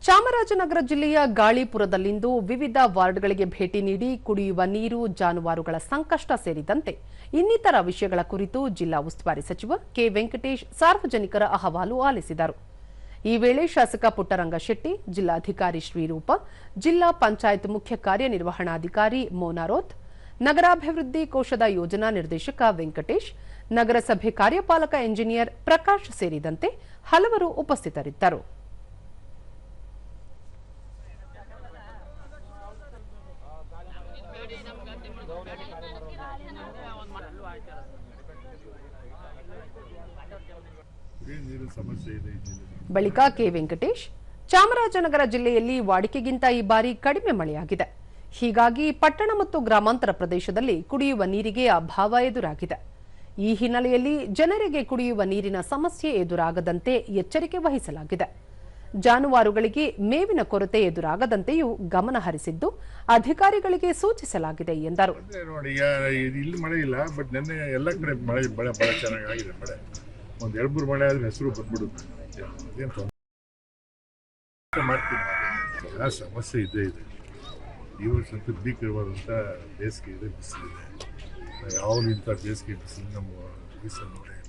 ಚಾಮರಾಜನಗರ ಜಿಲ್ಲೆಯ ಗಾಳಿಪುರದಲ್ಲಿಂದು ವಿವಿಧ ವಾರ್ಡ್ಗಳಿಗೆ ಭೇಟಿ ನೀಡಿ ಕುಡಿಯುವ ನೀರು, ಜಾನುವಾರುಗಳ ಸಂಕಷ್ಟ ಸೇರಿದಂತೆ ಇನ್ನಿತರ ವಿಷಯಗಳ ಕುರಿತು ಜಿಲ್ಲಾ ಉಸ್ತುವಾರಿ ಸಚಿವ ಕೆ ವೆಂಕಟೇಶ್ ಸಾರ್ವಜನಿಕರ ಅಹವಾಲು ಆಲಿಸಿದರು. ಈ ವೇಳೆ ಶಾಸಕ ಪುಟ್ಟರಂಗ ಶೆಟ್ಟಿ, ಜಿಲ್ಲಾಧಿಕಾರಿ ಶ್ರೀರೂಪ, ಜಿಲ್ಲಾ ಪಂಚಾಯತ್ ಮುಖ್ಯ ಕಾರ್ಯನಿರ್ವಹಣಾಧಿಕಾರಿ ಮೋನಾರೋತ್, ನಗರಾಭಿವೃದ್ಧಿ ಕೋಶದ ಯೋಜನಾ ನಿರ್ದೇಶಕ ವೆಂಕಟೇಶ್, ನಗರಸಭೆ ಕಾರ್ಯಪಾಲಕ ಎಂಜಿನಿಯರ್ ಪ್ರಕಾಶ್ ಸೇರಿದಂತೆ ಹಲವರು ಉಪಸ್ಥಿತರಿದ್ದರು. ಬಳಿಕ ಕೆ ವೆಂಕಟೇಶ್, ಚಾಮರಾಜನಗರ ಜಿಲ್ಲೆಯಲ್ಲಿ ವಾಡಿಕೆಗಿಂತ ಈ ಬಾರಿ ಕಡಿಮೆ ಮಳೆಯಾಗಿದೆ. ಹೀಗಾಗಿ ಪಟ್ಟಣ ಮತ್ತು ಗ್ರಾಮಾಂತರ ಪ್ರದೇಶದಲ್ಲಿ ಕುಡಿಯುವ ನೀರಿಗೆ ಅಭಾವ ಎದುರಾಗಿದೆ. ಈ ಹಿನ್ನೆಲೆಯಲ್ಲಿ ಜನರಿಗೆ ಕುಡಿಯುವ ನೀರಿನ ಸಮಸ್ಯೆ ಎದುರಾಗದಂತೆ ಎಚ್ಚರಿಕೆ ವಹಿಸಲಾಗಿದೆ. ಜಾನುವಾರುಗಳಿಗೆ ಮೇವಿನ ಕೊರತೆ ಎದುರಾಗದಂತೆಯೂ ಗಮನ ಹರಿಸಿದ್ದು ಅಧಿಕಾರಿಗಳಿಗೆ ಸೂಚಿಸಲಾಗಿದೆ ಎಂದರು. ಇಲ್ಲಿ ಮಳೆ ಇಲ್ಲ, ಬಟ್ ನೆನ್ನೆ ಎಲ್ಲ ಕಡೆ ಮಳೆ ಬಹಳ ಚೆನ್ನಾಗಿದೆ. ಮಳೆ ಒಂದು 2-3 ಮಳೆ ಆದ್ರೆ ಹೆಸರು ಬಂದ್ಬಿಡುತ್ತೆ. ಮಾಡ್ತೀನಿ, ಎಲ್ಲ ಸಮಸ್ಯೆ ಇದ್ದೇ ಇದೆ. ಈ ವರ್ಷ ಅಂತೂ ಭೀಕರವಾದಂಥ ಬೇಸಿಗೆ ಇದೆ, ಬಿಸಿಲಿದೆ. ಯಾವಾಗಲೂ ಇಂಥ ಬೇಸಿಗೆ ಬಿಸಿಲು ನಮ್ಮ ಬಿಸಿಲು ನೋಡಿ